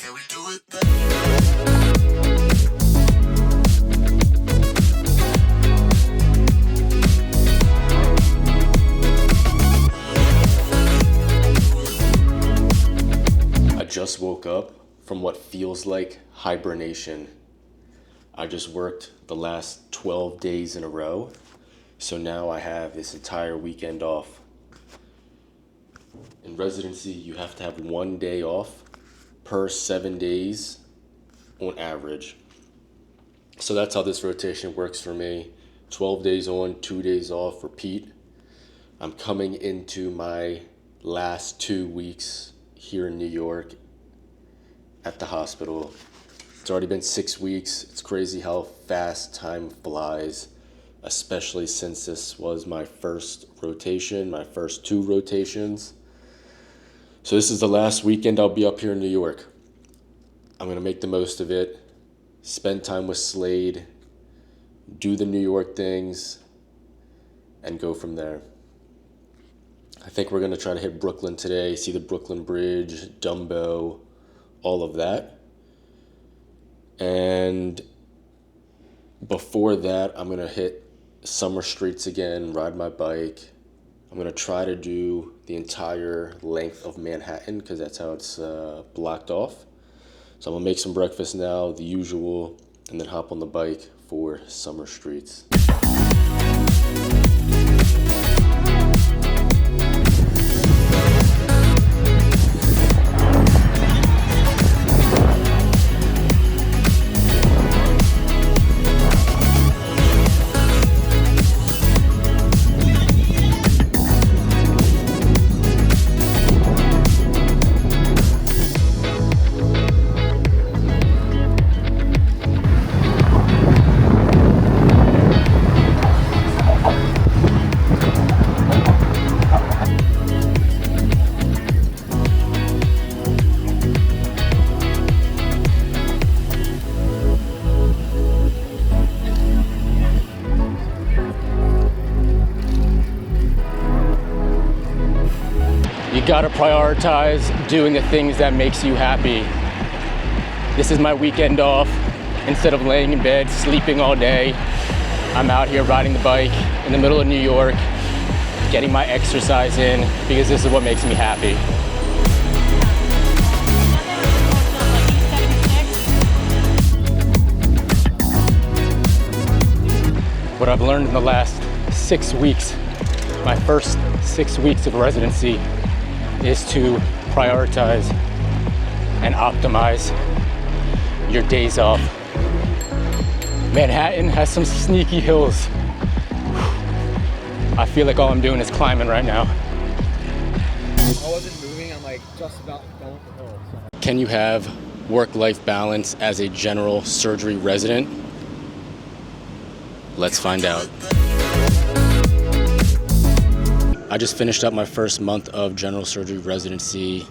Can we do it? I just woke up from what feels like hibernation. I just worked the last 12 days in a row, so now I have this entire weekend off. In residency, you have to have 1 day off per 7 days on average. So that's how this rotation works for me. 12 days on, 2 days off, repeat. I'm coming into my last 2 weeks here in New York at the hospital. It's already been 6 weeks. It's crazy how fast time flies, especially since this was my first rotation, my first 2 rotations. So this is the last weekend I'll be up here in New York. I'm gonna make the most of it, spend time with Slade, do the New York things, and go from there. I think we're gonna try to hit Brooklyn today, see the Brooklyn Bridge, Dumbo, all of that. And before that, I'm gonna hit summer streets again, ride my bike. I'm gonna try to do the entire length of Manhattan because that's how it's blocked off. So I'm gonna make some breakfast now, the usual, and then hop on the bike for summer streets. You gotta prioritize doing the things that makes you happy. This is my weekend off. Instead of laying in bed, sleeping all day, I'm out here riding the bike in the middle of New York, getting my exercise in because this is what makes me happy. What I've learned in the last 6 weeks, my first 6 weeks of residency, is to prioritize and optimize your days off. Manhattan has some sneaky hills. I feel like all I'm doing is climbing right now. I wasn't moving, I'm like just about going for the hill. So. Can you have work-life balance as a general surgery resident? Let's find out. I just finished up my first month of general surgery residency,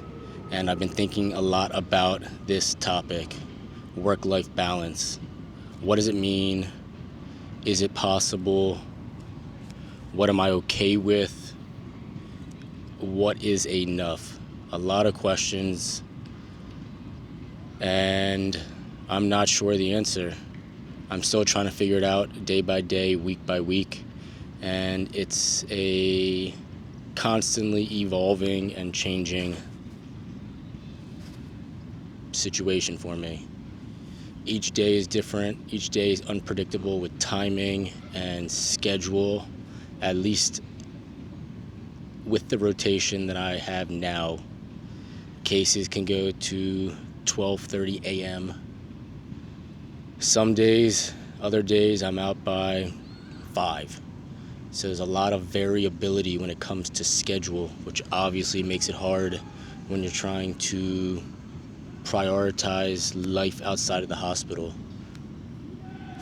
and I've been thinking a lot about this topic, work-life balance. What does it mean? Is it possible? What am I okay with? What is enough? A lot of questions, and I'm not sure the answer. I'm still trying to figure it out day by day, week by week, and it's a constantly evolving and changing situation for me. Each day is different. Each day is unpredictable with timing and schedule, at least with the rotation that I have now. Cases can go to 12:30 a.m. Some days, other days, I'm out by 5. So there's a lot of variability when it comes to schedule, which obviously makes it hard when you're trying to prioritize life outside of the hospital.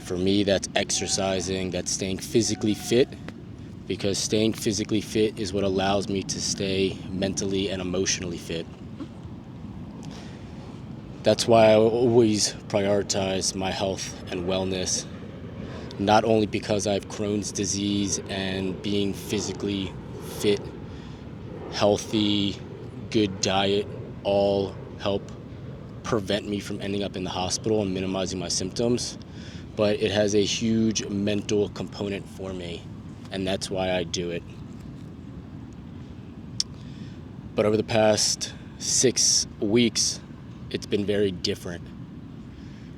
For me, that's exercising, that's staying physically fit, because staying physically fit is what allows me to stay mentally and emotionally fit. That's why I always prioritize my health and wellness, not only because I have Crohn's disease and being physically fit, healthy, good diet all help prevent me from ending up in the hospital and minimizing my symptoms, but it has a huge mental component for me, and that's why I do it. But over the past 6 weeks, it's been very different.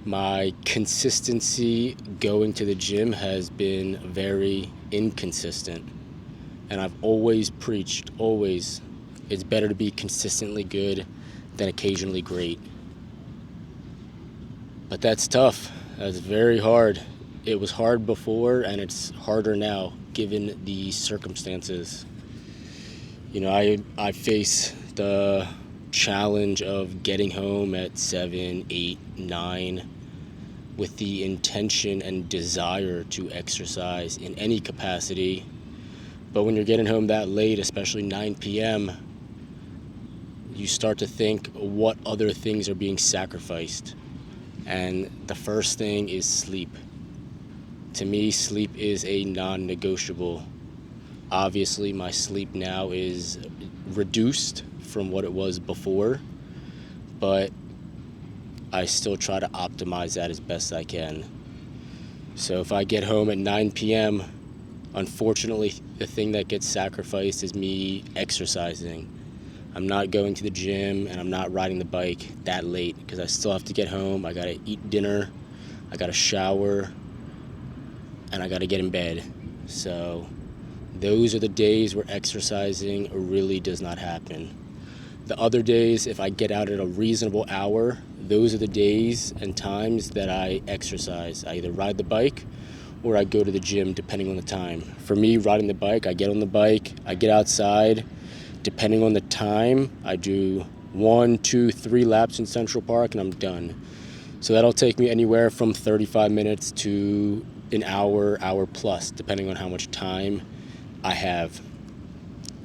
My consistency going to the gym has been very inconsistent. And I've always preached, always, it's better to be consistently good than occasionally great. But that's tough. That's very hard. It was hard before, and it's harder now, given the circumstances. You know, I face the challenge of getting home at 7, 8, 9 with the intention and desire to exercise in any capacity. But when you're getting home that late, especially 9 p.m., you start to think what other things are being sacrificed. And the first thing is sleep. To me, sleep is a non-negotiable. Obviously, my sleep now is reduced from what it was before, but I still try to optimize that as best I can. So if I get home at 9 p.m., unfortunately, the thing that gets sacrificed is me exercising. I'm not going to the gym and I'm not riding the bike that late because I still have to get home. I gotta eat dinner, I gotta shower, and I gotta get in bed. So those are the days where exercising really does not happen. The other days, if I get out at a reasonable hour, those are the days and times that I exercise. I either ride the bike or I go to the gym, depending on the time. For me, riding the bike, I get on the bike, I get outside. Depending on the time, I do 1, 2, 3 laps in Central Park and I'm done. So that'll take me anywhere from 35 minutes to an hour, hour plus, depending on how much time I have.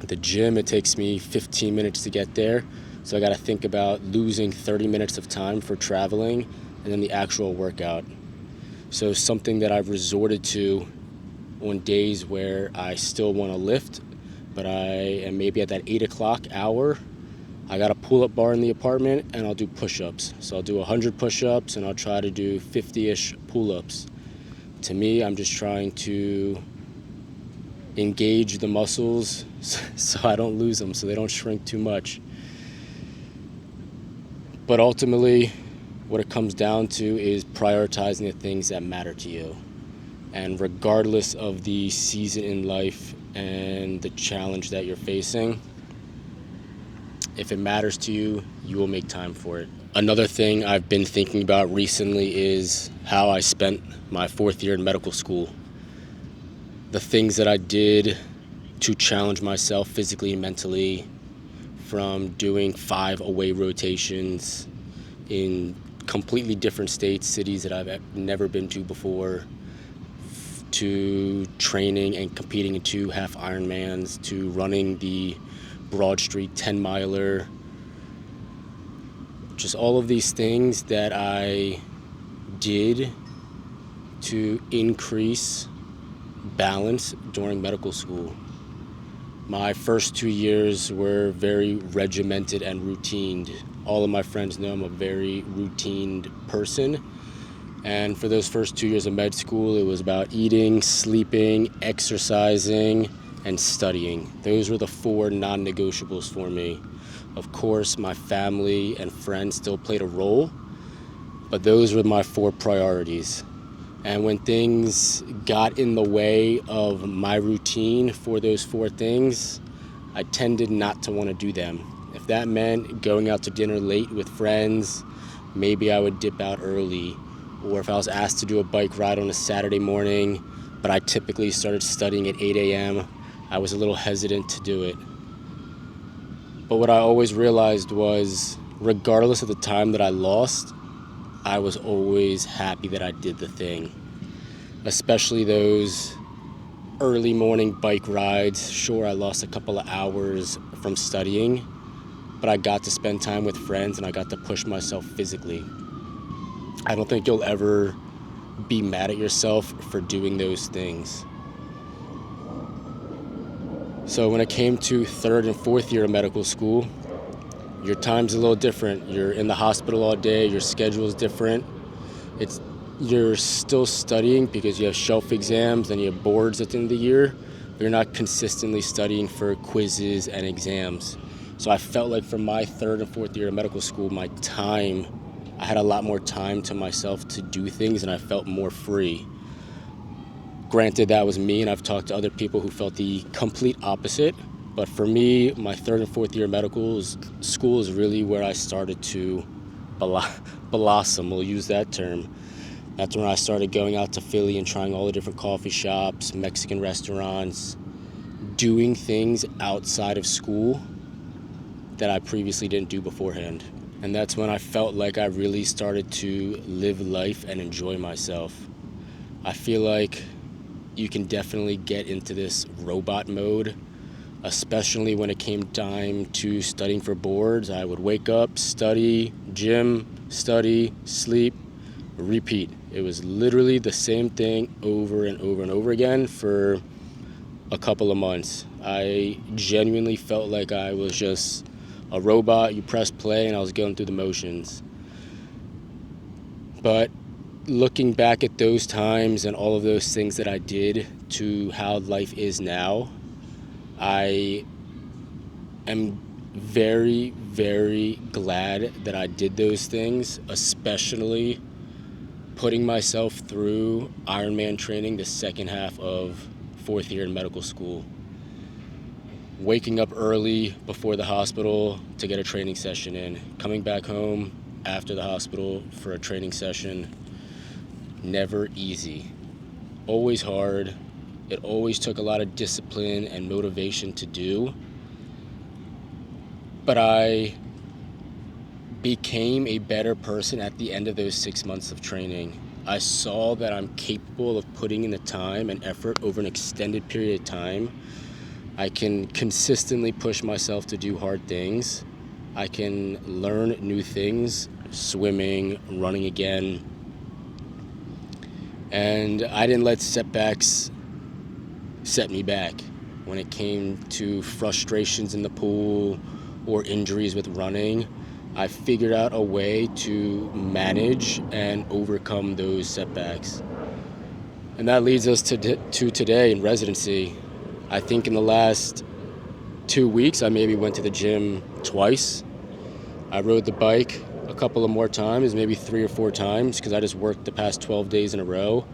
At the gym, it takes me 15 minutes to get there. So I got to think about losing 30 minutes of time for traveling and then the actual workout. So something that I've resorted to on days where I still want to lift, but I am maybe at that 8 o'clock hour, I got a pull-up bar in the apartment and I'll do push-ups. So I'll do 100 push-ups and I'll try to do 50-ish pull-ups. To me, I'm just trying to engage the muscles so I don't lose them, so they don't shrink too much. But ultimately, what it comes down to is prioritizing the things that matter to you. And regardless of the season in life and the challenge that you're facing, if it matters to you, you will make time for it. Another thing I've been thinking about recently is how I spent my 4th year in medical school. The things that I did to challenge myself physically and mentally, from doing 5 away rotations in completely different states, cities that I've never been to before, to training and competing in 2 half Ironmans, to running the Broad Street 10-miler. Just all of these things that I did to increase balance during medical school. My first 2 years were very regimented and routined. All of my friends know I'm a very routined person. And for those first 2 years of med school, it was about eating, sleeping, exercising, and studying. Those were the 4 non-negotiables for me. Of course, my family and friends still played a role, but those were my 4 priorities. And when things got in the way of my routine for those 4 things, I tended not to want to do them. If that meant going out to dinner late with friends, maybe I would dip out early. Or if I was asked to do a bike ride on a Saturday morning, but I typically started studying at 8 a.m., I was a little hesitant to do it. But what I always realized was, regardless of the time that I lost, I was always happy that I did the thing. Especially those early morning bike rides. Sure, I lost a couple of hours from studying, but I got to spend time with friends and I got to push myself physically. I don't think you'll ever be mad at yourself for doing those things. So when it came to 3rd and 4th year of medical school, Your time's a little different. You're in the hospital all day. Your schedule is different. You're still studying because you have shelf exams and you have boards at the end of the year. You're not consistently studying for quizzes and exams. So I felt like for my third and fourth year of medical school, I had a lot more time to myself to do things, and I felt more free. Granted, that was me, and I've talked to other people who felt the complete opposite. But for me, my third and fourth year of medical school is really where I started to blossom. We'll use that term. That's when I started going out to Philly and trying all the different coffee shops, Mexican restaurants, doing things outside of school that I previously didn't do beforehand. And that's when I felt like I really started to live life and enjoy myself. I feel like you can definitely get into this robot mode, especially when it came time to studying for boards. I would wake up, study, gym, study, sleep, repeat. It was literally the same thing over and over and over again for a couple of months. I genuinely felt like I was just a robot. You press play and I was going through the motions. But looking back at those times and all of those things that I did to how life is now, I am very, very glad that I did those things, especially putting myself through Ironman training the second half of fourth year in medical school. Waking up early before the hospital to get a training session in, coming back home after the hospital for a training session. Never easy. Always hard. It always took a lot of discipline and motivation to do. But I became a better person at the end of those 6 months of training. I saw that I'm capable of putting in the time and effort over an extended period of time. I can consistently push myself to do hard things. I can learn new things, swimming, running again. And I didn't let setbacks set me back when it came to frustrations in the pool or injuries with running. I figured out a way to manage and overcome those setbacks. And that leads us to today in residency. I think in the last 2 weeks, I maybe went to the gym twice. I rode the bike a couple of more times, maybe 3 or 4 times, because I just worked the past 12 days in a row,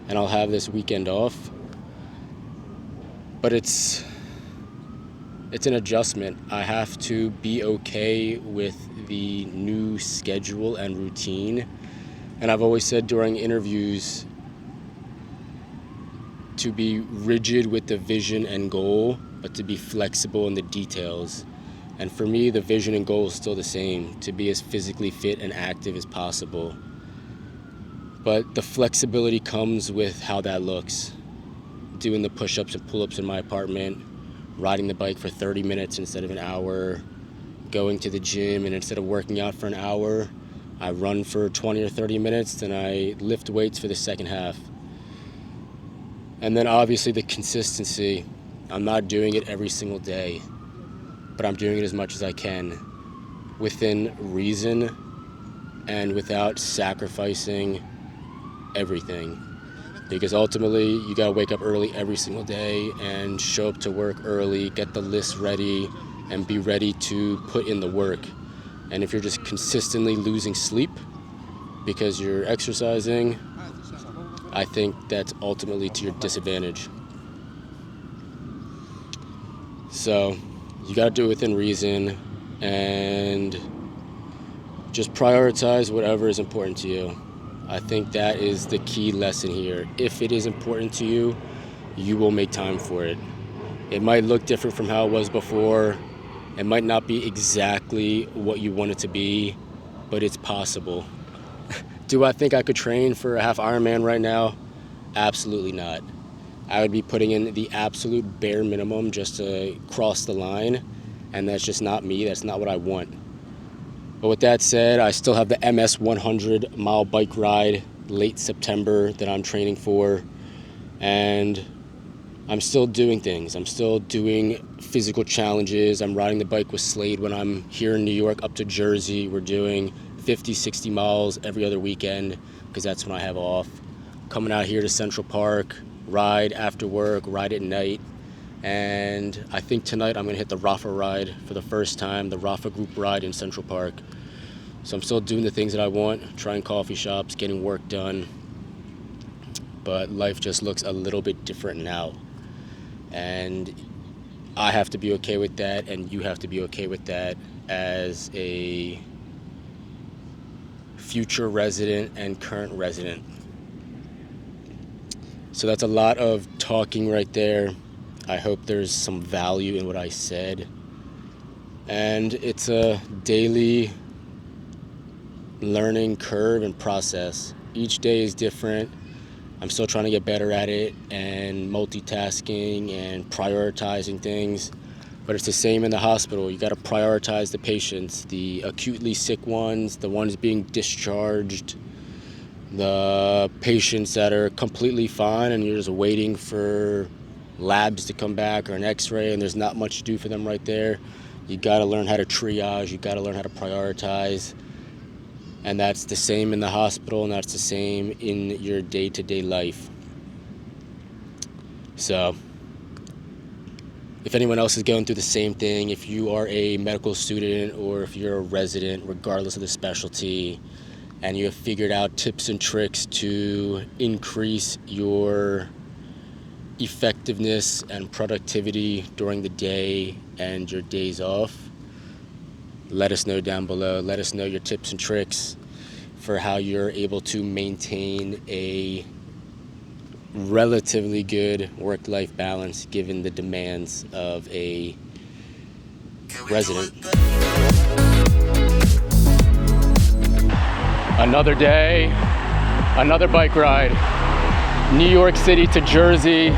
and I'll have this weekend off. But it's an adjustment. I have to be okay with the new schedule and routine. And I've always said during interviews to be rigid with the vision and goal, but to be flexible in the details. And for me, the vision and goal is still the same, to be as physically fit and active as possible. But the flexibility comes with how that looks. Doing the push-ups and pull-ups in my apartment, riding the bike for 30 minutes instead of an hour, going to the gym, and instead of working out for an hour, I run for 20 or 30 minutes, then I lift weights for the second half. And then obviously the consistency. I'm not doing it every single day, but I'm doing it as much as I can within reason and without sacrificing everything. Because ultimately, you gotta wake up early every single day and show up to work early, get the list ready, and be ready to put in the work. And if you're just consistently losing sleep because you're exercising, I think that's ultimately to your disadvantage. So, you gotta do it within reason and just prioritize whatever is important to you. I think that is the key lesson here. If it is important to you, you will make time for it. It might look different from how it was before. It might not be exactly what you want it to be, but it's possible. Do I think I could train for a half Ironman right now? Absolutely not. I would be putting in the absolute bare minimum just to cross the line, and that's just not me. That's not what I want. But with that said, I still have the MS 100 mile bike ride late September that I'm training for. And I'm still doing things. I'm still doing physical challenges. I'm riding the bike with Slade when I'm here in New York up to Jersey. We're doing 50, 60 miles every other weekend because that's when I have off. Coming out here to Central Park, ride after work, ride at night. And I think tonight I'm going to hit the Rafa ride for the first time, the Rafa group ride in Central Park. So I'm still doing the things that I want, trying coffee shops, getting work done. But life just looks a little bit different now. And I have to be okay with that, and you have to be okay with that as a future resident and current resident. So that's a lot of talking right there. I hope there's some value in what I said. And it's a daily learning curve and process. Each day is different. I'm still trying to get better at it and multitasking and prioritizing things. But it's the same in the hospital. You got to prioritize the patients, the acutely sick ones, the ones being discharged, the patients that are completely fine and you're just waiting for labs to come back or an x-ray and there's not much to do for them right there. You got to learn how to triage. You got to learn how to prioritize. And that's the same in the hospital, and that's the same in your day-to-day life. So if anyone else is going through the same thing, if you are a medical student or if you're a resident, regardless of the specialty, and you have figured out tips and tricks to increase your effectiveness and productivity during the day and your days off, let us know down below. Let us know your tips and tricks for how you're able to maintain a relatively good work-life balance given the demands of a resident. Another day, another bike ride. New York City to Jersey.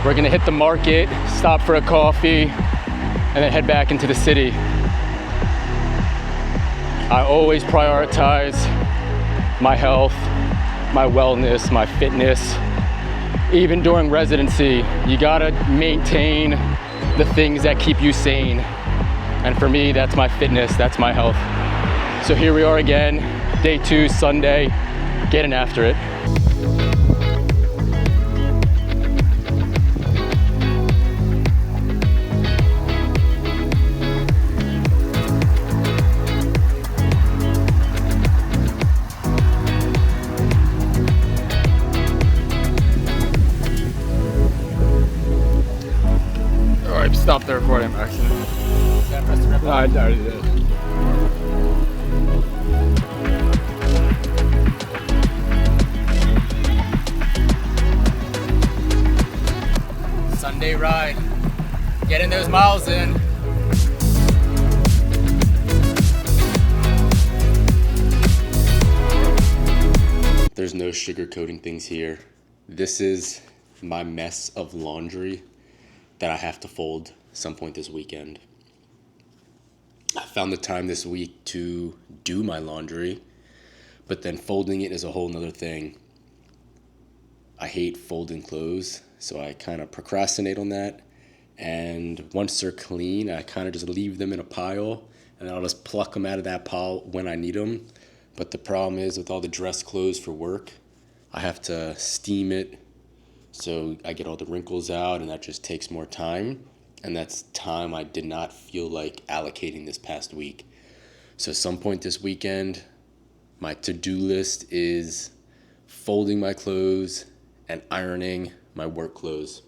We're gonna hit the market, stop for a coffee, and then head back into the city. I always prioritize my health, my wellness, my fitness. Even during residency, you gotta maintain the things that keep you sane. And for me, that's my fitness, that's my health. So here we are again, day 2, Sunday, getting after it. Stop the recording, actually. No, I already did. Sunday ride. Getting those miles in. There's no sugarcoating things here. This is my mess of laundry that I have to fold some point this weekend. I found the time this week to do my laundry, but then folding it is a whole nother thing. I hate folding clothes, so I kind of procrastinate on that. And once they're clean, I kind of just leave them in a pile, and I'll just pluck them out of that pile when I need them. But the problem is with all the dress clothes for work, I have to steam it, so I get all the wrinkles out, and that just takes more time. And that's time I did not feel like allocating this past week. So some point this weekend, my to-do list is folding my clothes and ironing my work clothes.